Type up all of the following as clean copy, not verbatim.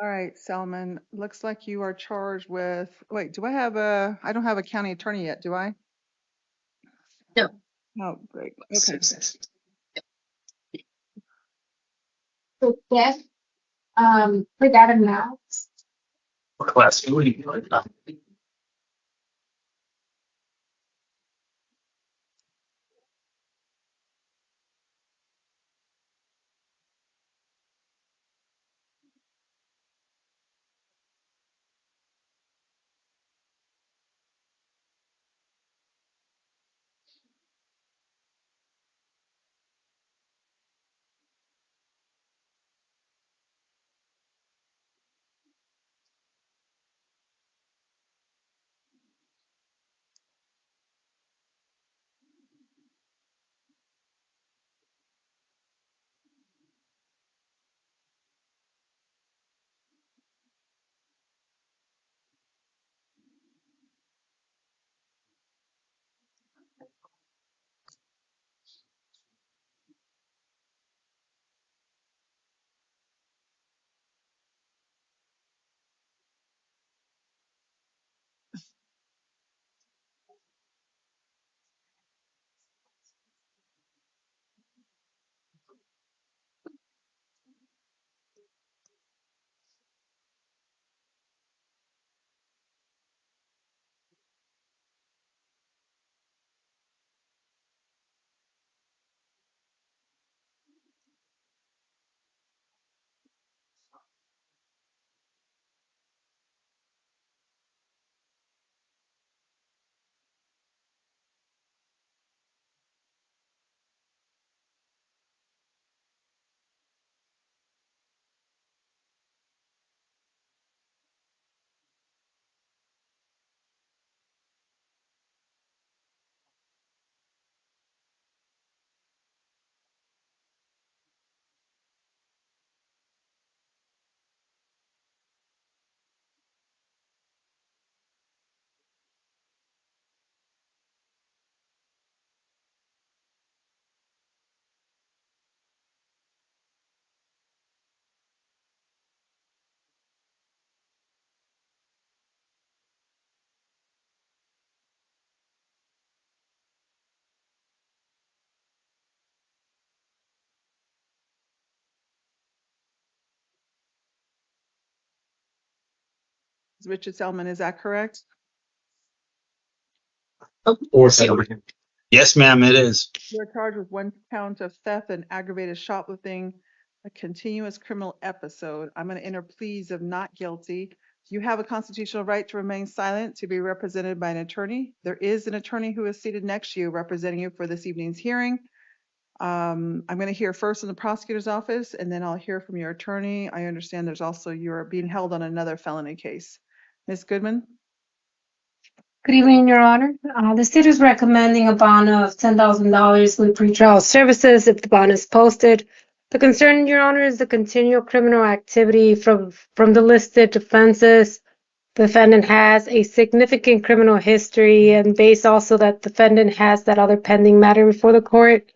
All right, Selman, looks like you are charged with, wait, I don't have a county attorney yet, do I? No. Oh, great. Okay. So Beth, for that amount, Class, what do you like? Richard Selman, is that correct? Or yes, ma'am, it is. You're charged with 1 count of theft and aggravated shoplifting, a continuous criminal episode. I'm going to enter pleas of not guilty. You have a constitutional right to remain silent, to be represented by an attorney. There is an attorney who is seated next to you representing you for this evening's hearing. I'm going to hear first in the prosecutor's office, and then I'll hear from your attorney. I understand you're being held on another felony case. Ms. Goodman? Good evening, Your Honor. The state is recommending a bond of $10,000 with pretrial services if the bond is posted. The concern, Your Honor, is the continual criminal activity from the listed offenses. The defendant has a significant criminal history, and based also that the defendant has that other pending matter before the court.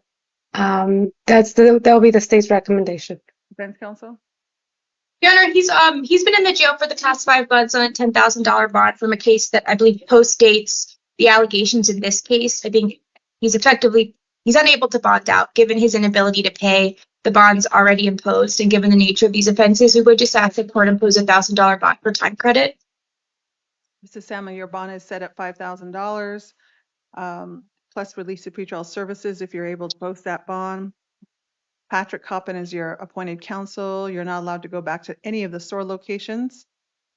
That'll be the state's recommendation. Defense counsel? Your Honor, he's been in the jail for the past 5 months on a $10,000 bond from a case that I believe postdates the allegations in this case. I think he's unable to bond out given his inability to pay the bonds already imposed, and given the nature of these offenses, we would just ask the court impose $1,000 bond for time credit. Mr. Salmon, your bond is set at $5,000, plus release of pretrial services if you're able to post that bond. Patrick Coppin is your appointed counsel. You're not allowed to go back to any of the store locations.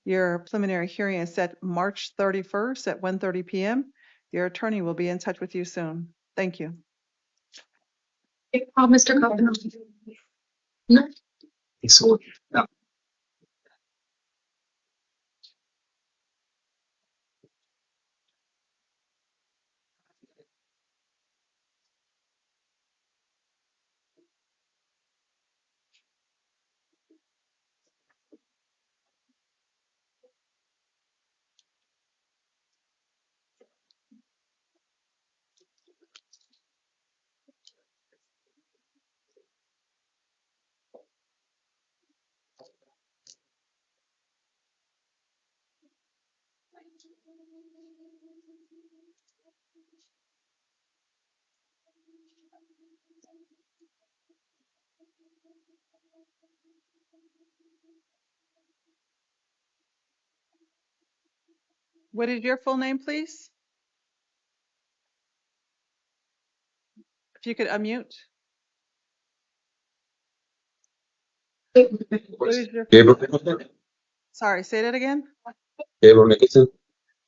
Your preliminary hearing is set March 31st at 1:30 p.m. Your attorney will be in touch with you soon. Thank you. Mr. Coppin. No. So, What is your full name, please? If you could unmute. What is your Sorry, say that again.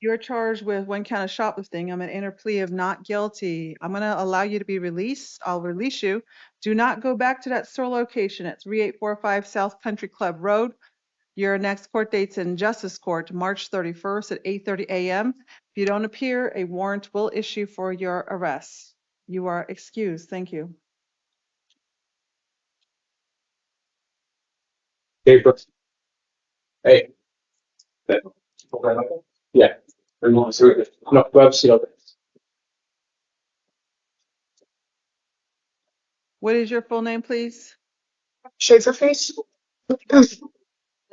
You're charged with one count of shoplifting. I'm going to enter plea of not guilty. I'm going to allow you to be released. I'll release you. Do not go back to that store location at 3845 South Country Club Road. Your next court date's in Justice Court, March 31st at 8:30 a.m. If you don't appear, a warrant will issue for your arrest. You are excused. Thank you. Hey. Yeah. No, website. What is your full name, please? Schaefer face.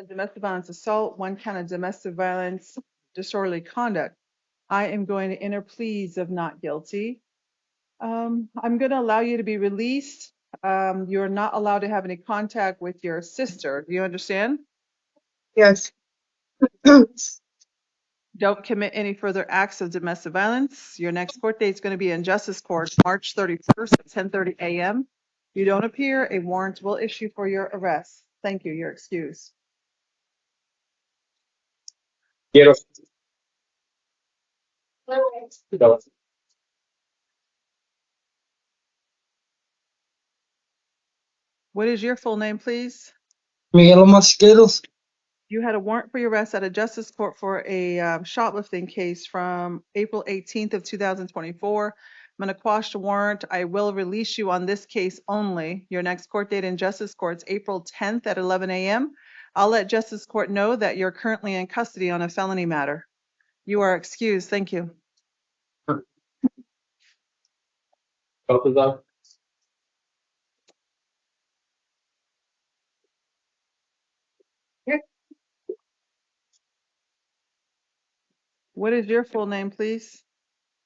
A domestic violence assault, one count of domestic violence, disorderly conduct. I am going to enter pleas of not guilty. I'm going to allow you to be released. You're not allowed to have any contact with your sister. Do you understand? Yes. Don't commit any further acts of domestic violence. Your next court date is going to be in Justice Court, March 31st at 10:30 a.m. If you don't appear, a warrant will issue for your arrest. Thank you. You're excused. Quiero. What is your full name, please? Miguel Masqueros. You had a warrant for your arrest at a justice court for a shoplifting case from April 18th of 2024. I'm going to quash the warrant. I will release you on this case only. Your next court date in justice court is April 10th at 11 a.m. I'll let justice court know that you're currently in custody on a felony matter. You are excused. Thank you. What is your full name, please?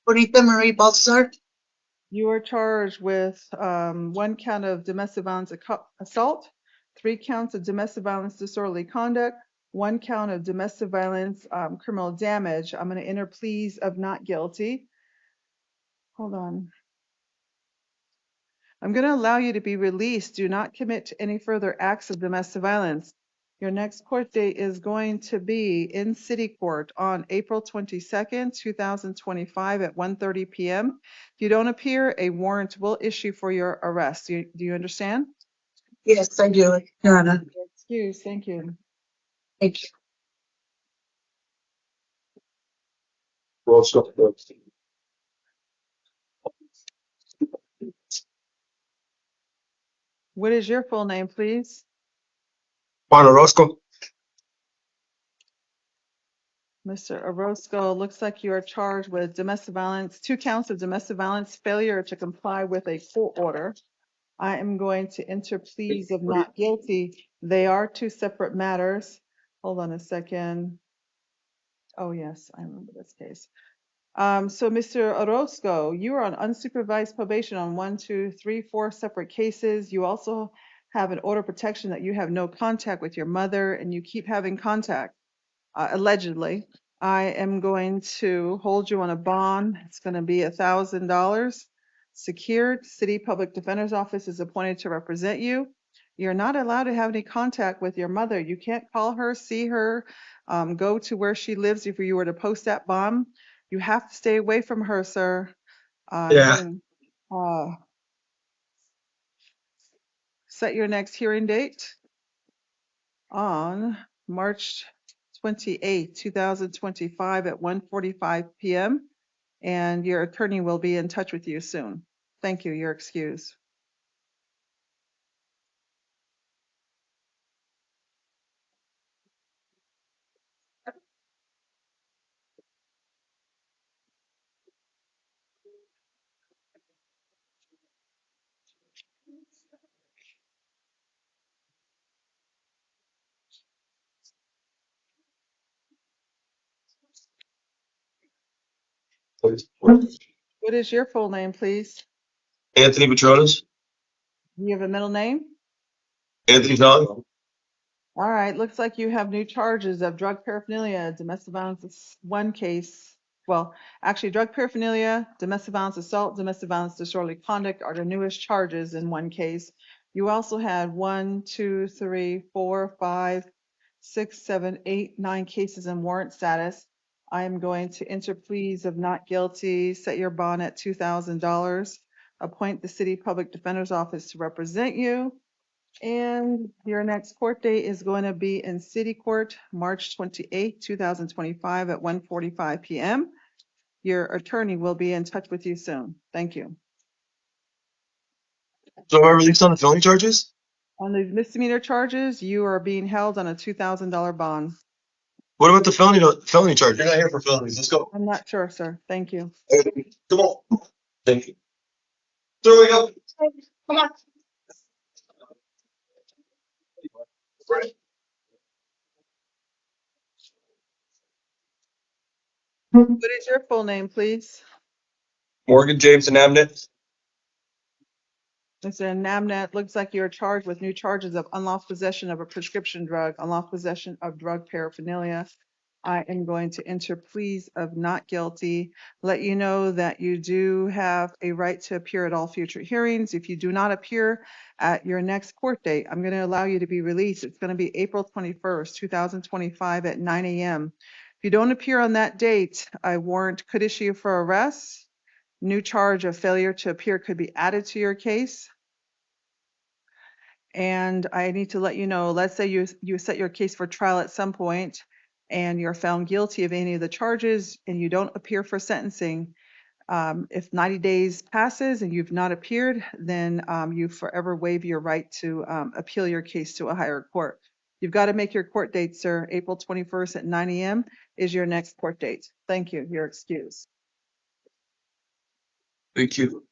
Bonita Marie Baltzar. You are charged with one count of domestic violence assault, 3 counts of domestic violence disorderly conduct, 1 count of domestic violence criminal damage. I'm going to enter pleas of not guilty. Hold on. I'm going to allow you to be released. Do not commit to any further acts of domestic violence. Your next court date is going to be in city court on April 22nd, 2025 at 1:30 p.m. If you don't appear, a warrant will issue for your arrest. Do you understand? Yes, I do, Your Honor. Excuse. Thank you. Thank you. What is your full name, please? Juan Orozco. Mr. Orozco, looks like you are charged with domestic violence, 2 counts of domestic violence, failure to comply with a court order. I am going to enter pleas of not guilty. They are 2 separate matters. Hold on a second. Oh, yes, I remember this case. So, Mr. Orozco, you are on unsupervised probation on 1, 2, 3, 4 separate cases. You also have an order of protection that you have no contact with your mother and you keep having contact. Allegedly, I am going to hold you on a bond. It's going to be $1,000 secured. City Public Defender's Office is appointed to represent you. You're not allowed to have any contact with your mother. You can't call her, see her, go to where she lives if you were to post that bond. You have to stay away from her, sir. Yeah. Set your next hearing date on March 28, 2025 at 1:45 p.m. and your attorney will be in touch with you soon. Thank you. You're excused. What is your full name, please? Anthony Petronas. Do you have a middle name? Anthony Valley. All right, looks like you have new charges of drug paraphernalia, domestic violence is one case. Well, actually, drug paraphernalia, domestic violence assault, domestic violence disorderly conduct are the newest charges in one case. You also had 1, 2, 3, 4, 5, 6, 7, 8, 9 cases in warrant status. I am going to enter pleas of not guilty, set your bond at $2,000, appoint the city public defender's office to represent you. And your next court date is going to be in City Court, March 28, 2025 at 1:45 p.m. Your attorney will be in touch with you soon. Thank you. So am I released on the felony charges? On the misdemeanor charges, you are being held on a $2,000 bond. What about the felony charge? You're not here for felonies. Let's go. I'm not sure, sir. Thank you. Come on. Thank you. There we go. Come on. What is your full name, please? Morgan James and Amnet. Mr. Namnat, looks like you're charged with new charges of unlawful possession of a prescription drug, unlawful possession of drug paraphernalia. I am going to enter pleas of not guilty. Let you know that you do have a right to appear at all future hearings. If you do not appear at your next court date, I'm going to allow you to be released. It's going to be April 21st, 2025 at 9 a.m. If you don't appear on that date, a warrant could issue for arrest. New charge of failure to appear could be added to your case. And I need to let you know, let's say you set your case for trial at some point and you're found guilty of any of the charges and you don't appear for sentencing. If 90 days passes and you've not appeared, then you forever waive your right to appeal your case to a higher court. You've got to make your court date, sir. April 21st at 9 a.m. is your next court date. Thank you. You're excused. Thank you.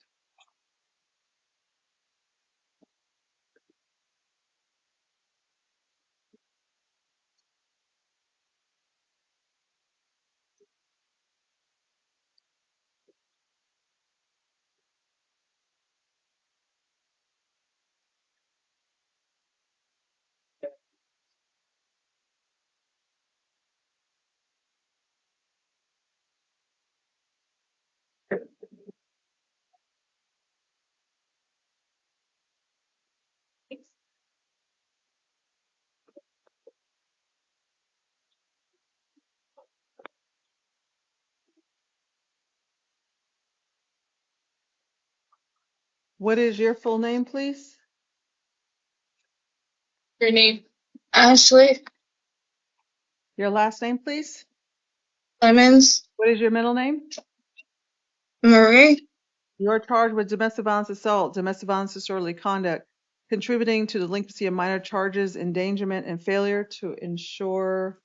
What is your full name, please? Your name? Ashley Your last name, please? Clemens What is your middle name? Marie. You're charged with domestic violence assault, domestic violence disorderly conduct, contributing to delinquency of minor charges, endangerment, and failure to ensure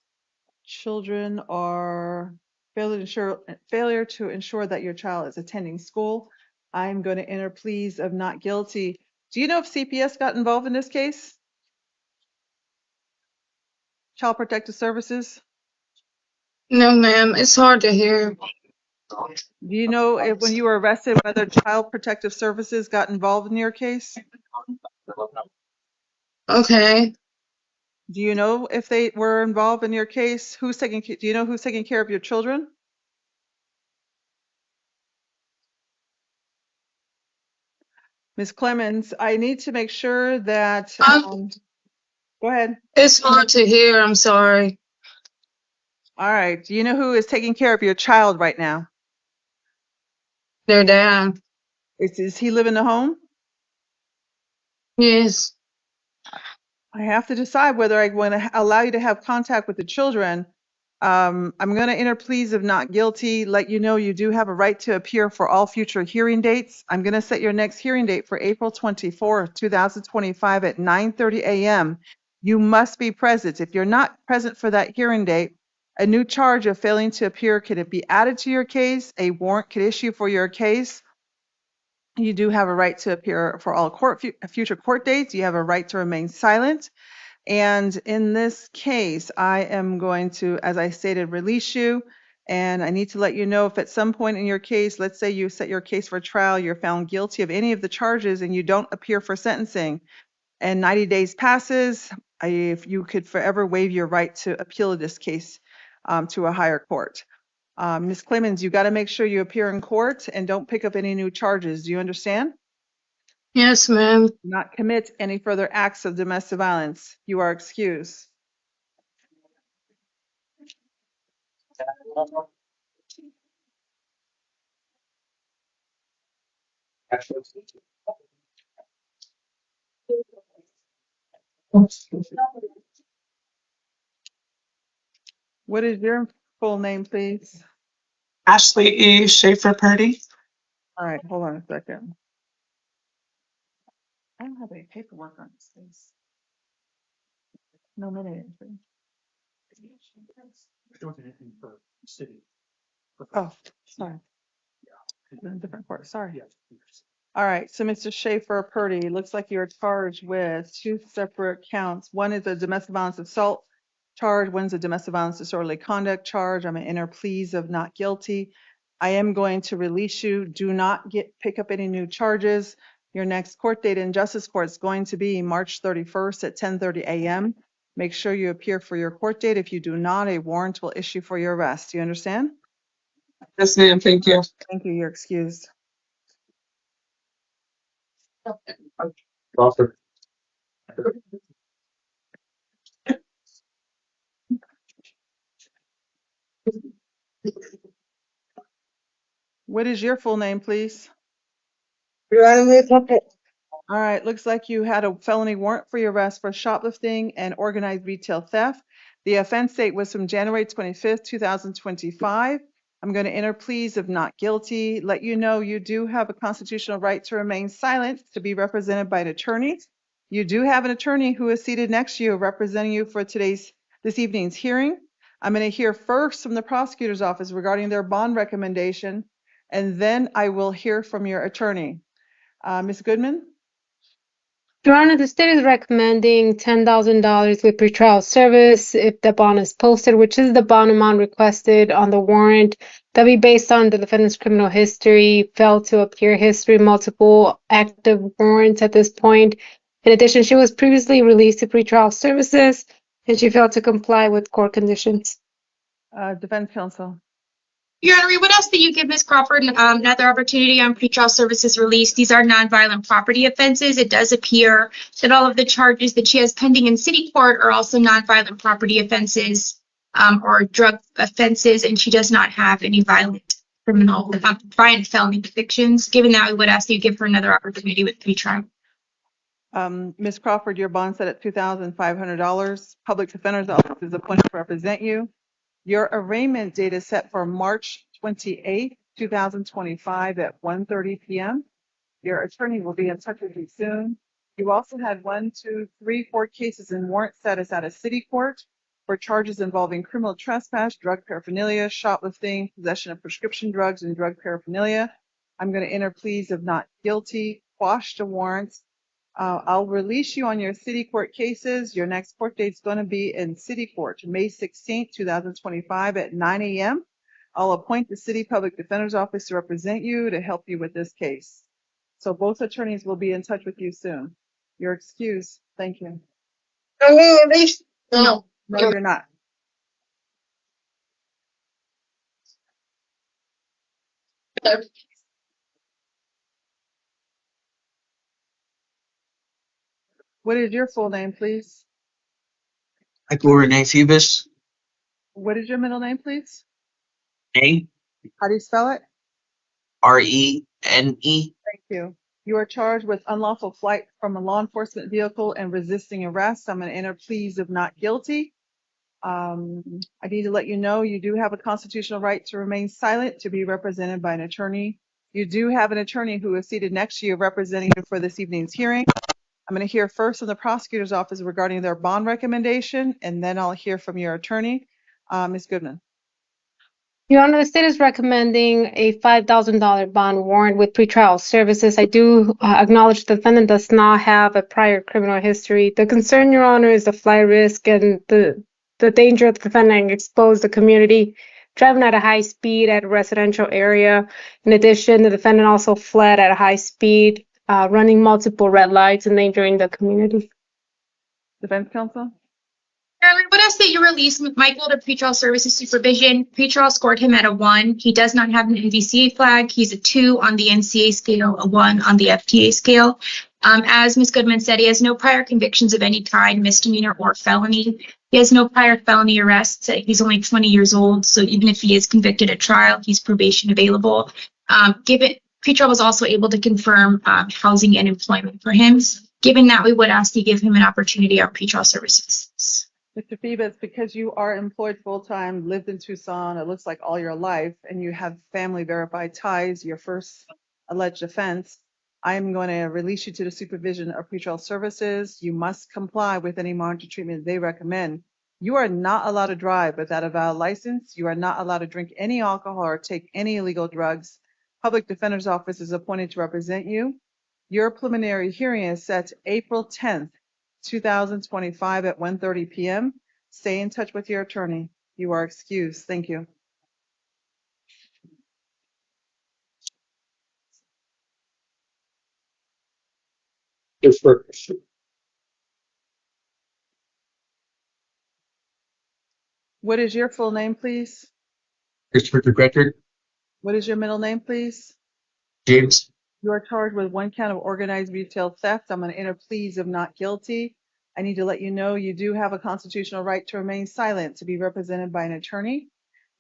children are failure to ensure that your child is attending school. I'm going to enter pleas of not guilty. Do you know if CPS got involved in this case? Child Protective Services? No, ma'am. It's hard to hear. Do you know if when you were arrested whether Child Protective Services got involved in your case? Okay. Do you know if they were involved in your case? Do you know who's taking care of your children? Ms. Clemens, I need to make sure that, go ahead. It's hard to hear. I'm sorry. All right. Do you know who is taking care of your child right now? Their dad. Does he live in the home? Yes. I have to decide whether I want to allow you to have contact with the children. I'm going to enter pleas of not guilty, let you know you do have a right to appear for all future hearing dates. I'm going to set your next hearing date for April 24th, 2025 at 9:30 a.m. You must be present. If you're not present for that hearing date, a new charge of failing to appear can be added to your case. A warrant could issue for your case. You do have a right to appear for all future court dates. You have a right to remain silent. And in this case, I am going to, as I stated, release you. And I need to let you know if at some point in your case, let's say you set your case for trial, you're found guilty of any of the charges and you don't appear for sentencing, and 90 days passes, if you could forever waive your right to appeal this case to a higher court. Ms. Clemens, you got to make sure you appear in court and don't pick up any new charges. Do you understand? Yes, ma'am. Do not commit any further acts of domestic violence. You are excused. What is your full name, please? Ashley E. Schaefer Purdy. All right, hold on a second. I don't have any paperwork on this case. No minute entry. Oh, sorry. Different court, sorry. All right, so Mr. Schaefer Purdy, looks like you're charged with two separate counts. One is a domestic violence assault charge, one's a domestic violence disorderly conduct charge. I'm gonna enter pleas of not guilty. I am going to release you. Do not pick up any new charges. Your next court date in justice court is going to be March 31st at 10:30 a.m. Make sure you appear for your court date. If you do not, a warrant will issue for your arrest. Do you understand? Yes, ma'am. Thank you. Thank you. You're excused. Crawford. What is your full name, please? All right, looks like you had a felony warrant for your arrest for shoplifting and organized retail theft. The offense date was from January 25th, 2025. I'm going to enter pleas of not guilty. Let you know you do have a constitutional right to remain silent, to be represented by an attorney. You do have an attorney who is seated next to you representing you for this evening's hearing. I'm going to hear first from the prosecutor's office regarding their bond recommendation, and then I will hear from your attorney. Ms. Goodman? Your Honor, the state is recommending $10,000 with pretrial service if the bond is posted, which is the bond amount requested on the warrant. That be based on the defendant's criminal history, failed to appear history, multiple active warrants at this point. In addition, she was previously released to pretrial services and she failed to comply with court conditions. Defense counsel. Your Honor, we would ask that you give Ms. Crawford another opportunity on pretrial services release. These are nonviolent property offenses. It does appear that all of the charges that she has pending in city court are also nonviolent property offenses or drug offenses, and she does not have any violent felony convictions. Given that, we would ask that you give her another opportunity with pretrial. Ms. Crawford, your bond set at $2,500. Public defender's office is appointed to represent you. Your arraignment date is set for March 28th, 2025 at 1:30 p.m. Your attorney will be in touch with you soon. You also had 4 cases in warrant status out of city court for charges involving criminal trespass, drug paraphernalia, shoplifting, possession of prescription drugs, and drug paraphernalia. I'm going to enter pleas of not guilty, quash the warrants. I'll release you on your city court cases. Your next court date is going to be in city court, May 16th, 2025 at 9 a.m. I'll appoint the city public defender's office to represent you to help you with this case. So both attorneys will be in touch with you soon. You're excused. Thank you. No. No, you're not. What is your full name, please? Michael Rene Phoebus. What is your middle name, please? A How do you spell it? RENE. Thank you. You are charged with unlawful flight from a law enforcement vehicle and resisting arrest. I'm going to enter pleas of not guilty. I need to let you know you do have a constitutional right to remain silent, to be represented by an attorney. You do have an attorney who is seated next to you representing you for this evening's hearing. I'm going to hear first from the prosecutor's office regarding their bond recommendation, and then I'll hear from your attorney. Ms. Goodman. Your Honor, the state is recommending a $5,000 bond warrant with pretrial services. I do acknowledge the defendant does not have a prior criminal history. The concern, Your Honor, is the flight risk and the danger of the defendant exposed the community driving at a high speed at a residential area. In addition, the defendant also fled at a high speed, running multiple red lights, endangering the community. Defense counsel? Your Honor, I would ask that you release Michael to pretrial services supervision. Pretrial scored him at a 1. He does not have an NVCA flag. He's a 2 on the NCA scale, a 1 on the FTA scale. As Ms. Goodman said, he has no prior convictions of any kind, misdemeanor or felony. He has no prior felony arrests. He's only 20 years old, so even if he is convicted at trial, he's probation available. Pretrial was also able to confirm housing and employment for him. Given that, we would ask you give him an opportunity on pretrial services. Mr. Phoebus, because you are employed full-time, lived in Tucson, it looks like all your life, and you have family verified ties, your first alleged offense, I am going to release you to the supervision of pretrial services. You must comply with any monitoring treatment they recommend. You are not allowed to drive without a valid license. You are not allowed to drink any alcohol or take any illegal drugs. Public Defender's Office is appointed to represent you. Your preliminary hearing is set April 10th, 2025 at 1:30 p.m. Stay in touch with your attorney. You are excused. Thank you. Yes, sir. What is your full name, please? Christopher Gretcher, What is your middle name, please? James. You are charged with 1 count of organized retail theft. I'm going to enter pleas of not guilty. I need to let you know you do have a constitutional right to remain silent, to be represented by an attorney.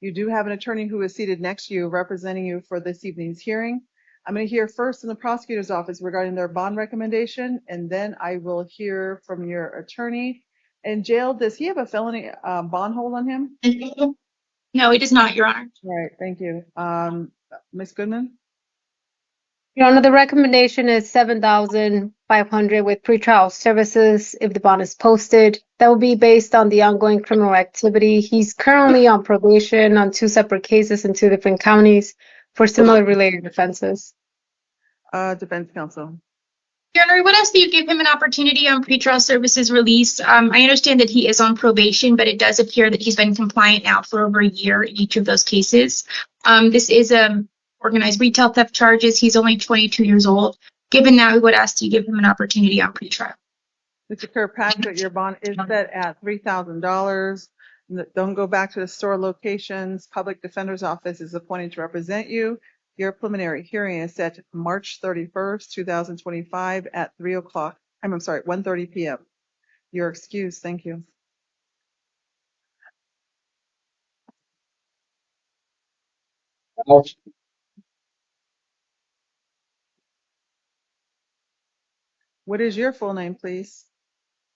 You do have an attorney who is seated next to you representing you for this evening's hearing. I'm going to hear first in the prosecutor's office regarding their bond recommendation, and then I will hear from your attorney. In jail, does he have a felony bond hold on him? No, he does not, Your Honor. All right, thank you. Ms. Goodman? Your Honor, the recommendation is $7,500 with pretrial services if the bond is posted. That will be based on the ongoing criminal activity. He's currently on probation on 2 separate cases in 2 different counties for similar related offenses. Defense counsel. Your Honor, I would ask that you give him an opportunity on pretrial services release. I understand that he is on probation, but it does appear that he's been compliant now for over a year in each of those cases. This is organized retail theft charges. He's only 22 years old. Given that, we would ask you give him an opportunity on pretrial. Mr. Kirkpatrick, your bond is set at $3,000. Don't go back to the store locations. Public Defender's Office is appointed to represent you. Your preliminary hearing is set March 31st, 2025 at 1:30 p.m. You're excused. Thank you. What is your full name, please?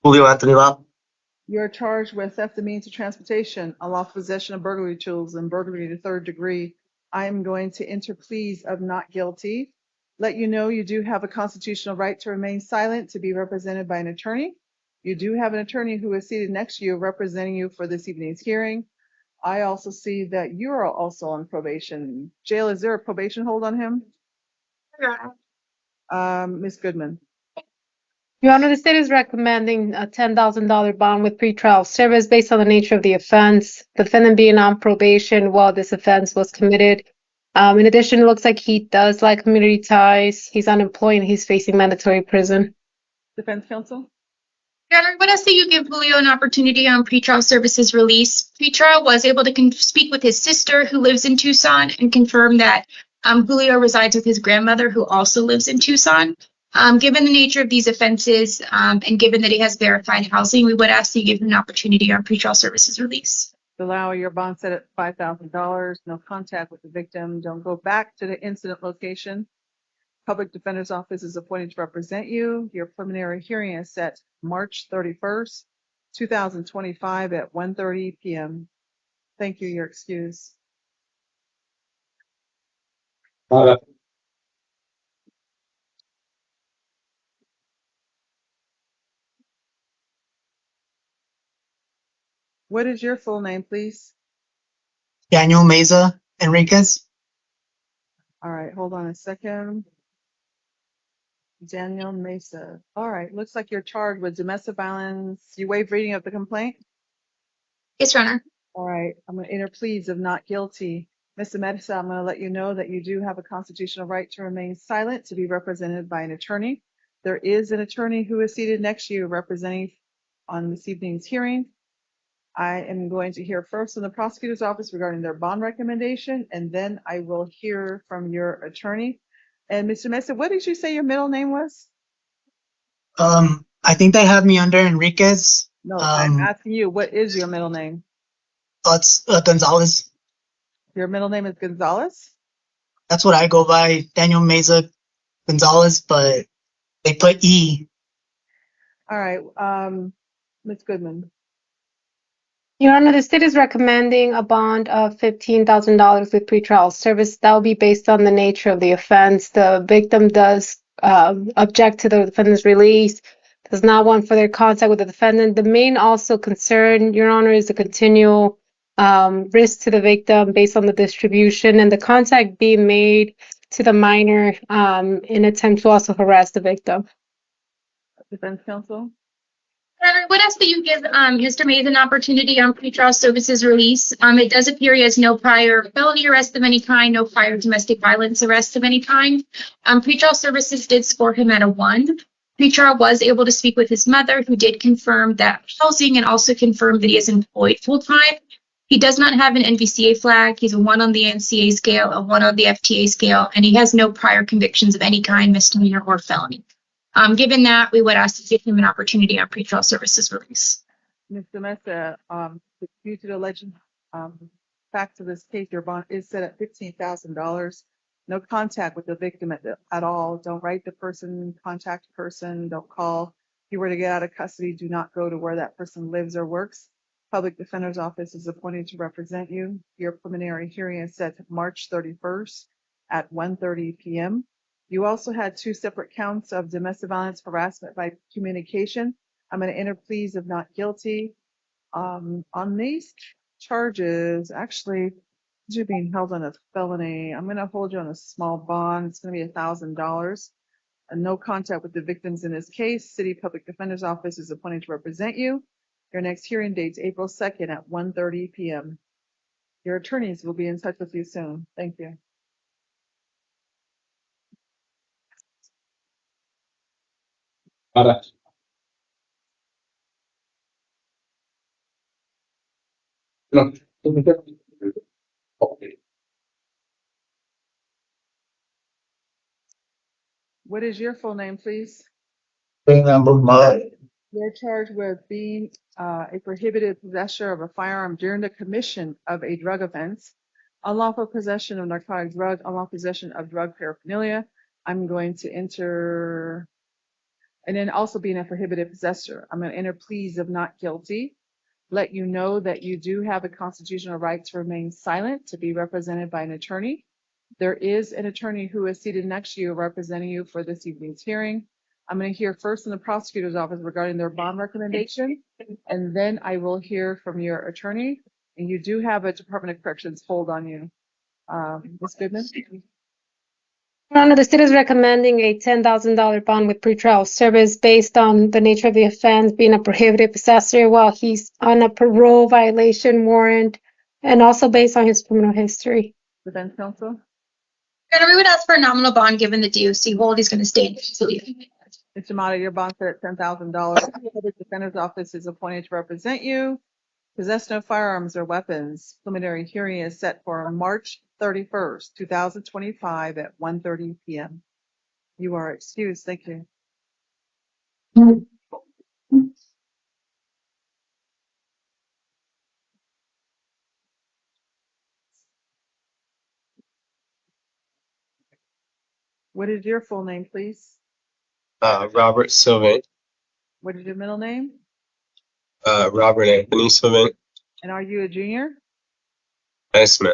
Julio Anthony Lau. You're charged with theft of means of transportation, unlawful possession of burglary tools, and burglary to 3rd degree. I am going to enter pleas of not guilty. Let you know you do have a constitutional right to remain silent, to be represented by an attorney. You do have an attorney who is seated next to you representing you for this evening's hearing. I also see that you are also on probation. Jail, is there a probation hold on him? Ms. Goodman. Your Honor, the state is recommending a $10,000 bond with pretrial service based on the nature of the offense. The defendant being on probation while this offense was committed. In addition, it looks like he does like community ties. He's unemployed and he's facing mandatory prison. Defense counsel? Your Honor, I would ask that you give Julio an opportunity on pretrial services release. Pretrial was able to speak with his sister who lives in Tucson and confirm that Julio resides with his grandmother who also lives in Tucson. Given the nature of these offenses and given that he has verified housing, we would ask that you give him an opportunity on pretrial services release. Allow your bond set at $5,000. No contact with the victim. Don't go back to the incident location. Public Defender's Office is appointed to represent you. Your preliminary hearing is set March 31st, 2025 at 1:30 p.m. Thank you. You're excused. What is your full name, please? Daniel Meza Enriquez. All right, hold on a second. Daniel Mesa. All right, looks like you're charged with domestic violence. You waive reading of the complaint? Yes, Your Honor. All right, I'm going to enter pleas of not guilty. Mr. Medisa, I'm going to let you know that you do have a constitutional right to remain silent, to be represented by an attorney. There is an attorney who is seated next to you representing on this evening's hearing. I am going to hear first from the prosecutor's office regarding their bond recommendation, and then I will hear from your attorney. And Mr. Mesa, what did you say your middle name was? I think they have me under Enriquez. No, I'm asking you, what is your middle name? It's Gonzalez. Your middle name is Gonzalez? That's what I go by, Daniel Meza Gonzalez, but they put E. All right, Ms. Goodman. Your Honor, the state is recommending a bond of $15,000 with pretrial service. That will be based on the nature of the offense. The victim does object to the defendant's release, does not want further contact with the defendant. The main also concern, Your Honor, is the continual risk to the victim based on the distribution and the contact being made to the minor in attempt to also harass the victim. Defense counsel? I would ask that you give Mr. Mays an opportunity on pretrial services release. It does appear he has no prior felony arrest of any kind, no prior domestic violence arrest of any kind. Pretrial services did score him at a 1. Pretrial was able to speak with his mother, who did confirm that housing and also confirmed that he is employed full-time. He does not have an NVCA flag. He's a 1 on the NCA scale, a 1 on the FTA scale, and he has no prior convictions of any kind, misdemeanor or felony. Given that, we would ask to give him an opportunity on pretrial services release. Mr. Mesa, due to the alleged facts of this case, your bond is set at $15,000. No contact with the victim at all. Don't write the person, contact the person, don't call. If you were to get out of custody, do not go to where that person lives or works. Public Defender's Office is appointed to represent you. Your preliminary hearing is set March 31st at 1:30 p.m. You also had 2 separate counts of domestic violence harassment by communication. I'm going to enter pleas of not guilty. On these charges, actually, you're being held on a felony. I'm going to hold you on a small bond. It's going to be $1,000. And no contact with the victims in this case. City Public Defender's Office is appointed to represent you. Your next hearing date's April 2nd at 1:30 p.m. Your attorneys will be in touch with you soon. Thank you. Para. No. Okay. What is your full name, please? You're charged with being a prohibited possessor of a firearm during the commission of a drug offense, unlawful possession of narcotic drug, unlawful possession of drug paraphernalia. I'm going to enter, and then also being a prohibited possessor. I'm going to enter pleas of not guilty. Let you know that you do have a constitutional right to remain silent, to be represented by an attorney. There is an attorney who is seated next to you representing you for this evening's hearing. I'm going to hear first from the prosecutor's office regarding their bond recommendation, and then I will hear from your attorney. And you do have a Department of Corrections hold on you. Ms. Goodman? Your Honor, the state is recommending a $10,000 bond with pretrial service based on the nature of the offense being a prohibited possessor while he's on a parole violation warrant, and also based on his criminal history. Defense counsel? And we would ask for a nominal bond given the DOC hold. He's going to stay in custody. Mr. Mata, your bond set at $10,000. The Public Defender's Office is appointed to represent you. Possession of firearms or weapons. Preliminary hearing is set for March 31st, 2025 at 1:30 p.m. You are excused. Thank you. What is your full name, please? Robert Sylvan. What is your middle name? Robert Anthony Sylvan. And are you a junior? Yes, ma'am.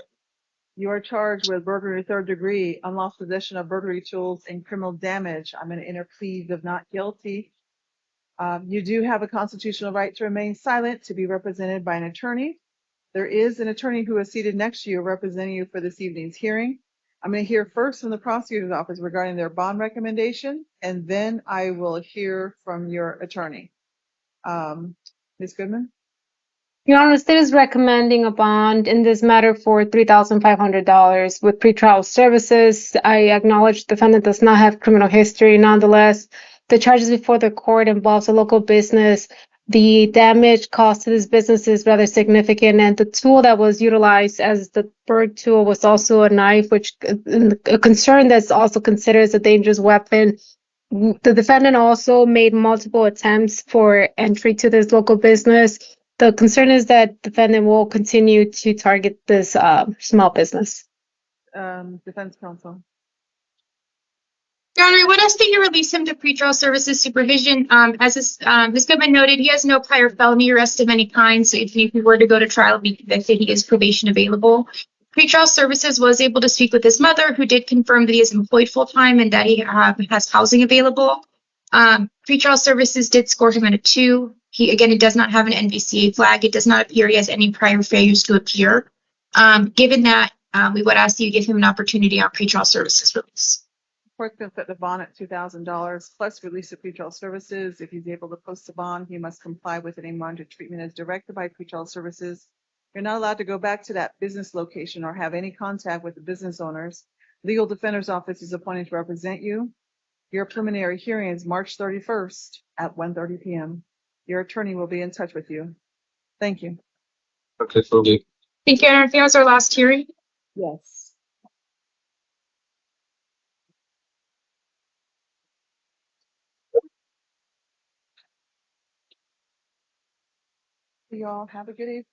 You are charged with burglary 3rd degree, unlawful possession of burglary tools, and criminal damage. I'm going to enter pleas of not guilty. You do have a constitutional right to remain silent, to be represented by an attorney. There is an attorney who is seated next to you representing you for this evening's hearing. I'm going to hear first from the prosecutor's office regarding their bond recommendation, and then I will hear from your attorney. Ms. Goodman? Your Honor, the state is recommending a bond in this matter for $3,500 with pretrial services. I acknowledge the defendant does not have criminal history. Nonetheless, the charges before the court involves a local business. The damage caused to this business is rather significant, and the tool that was utilized as the bird tool was also a knife, which a concern that's also considered as a dangerous weapon. The defendant also made multiple attempts for entry to this local business. The concern is that defendant will continue to target this small business. Defense counsel. Your Honor, I would ask that you release him to pretrial services supervision. As Ms. Goodman noted, he has no prior felony arrest of any kind, so if he were to go to trial and be convicted, he is probation available. Pretrial services was able to speak with his mother, who did confirm that he is employed full-time and that he has housing available. Pretrial services did score him at a 2. It does not have an NVCA flag. It does not appear he has any prior failures to appear. Given that, we would ask that you give him an opportunity on pretrial services release. Court's going to set the bond at $2,000 plus release of pretrial services. If he's able to post the bond, he must comply with any monitored treatment as directed by pretrial services. You're not allowed to go back to that business location or have any contact with the business owners. Legal Defender's Office is appointed to represent you. Your preliminary hearing is March 31st at 1:30 p.m. Your attorney will be in touch with you. Thank you. Okay, so the Thank you, Your Honor. I think that was our last hearing. Yes. You all have a good evening.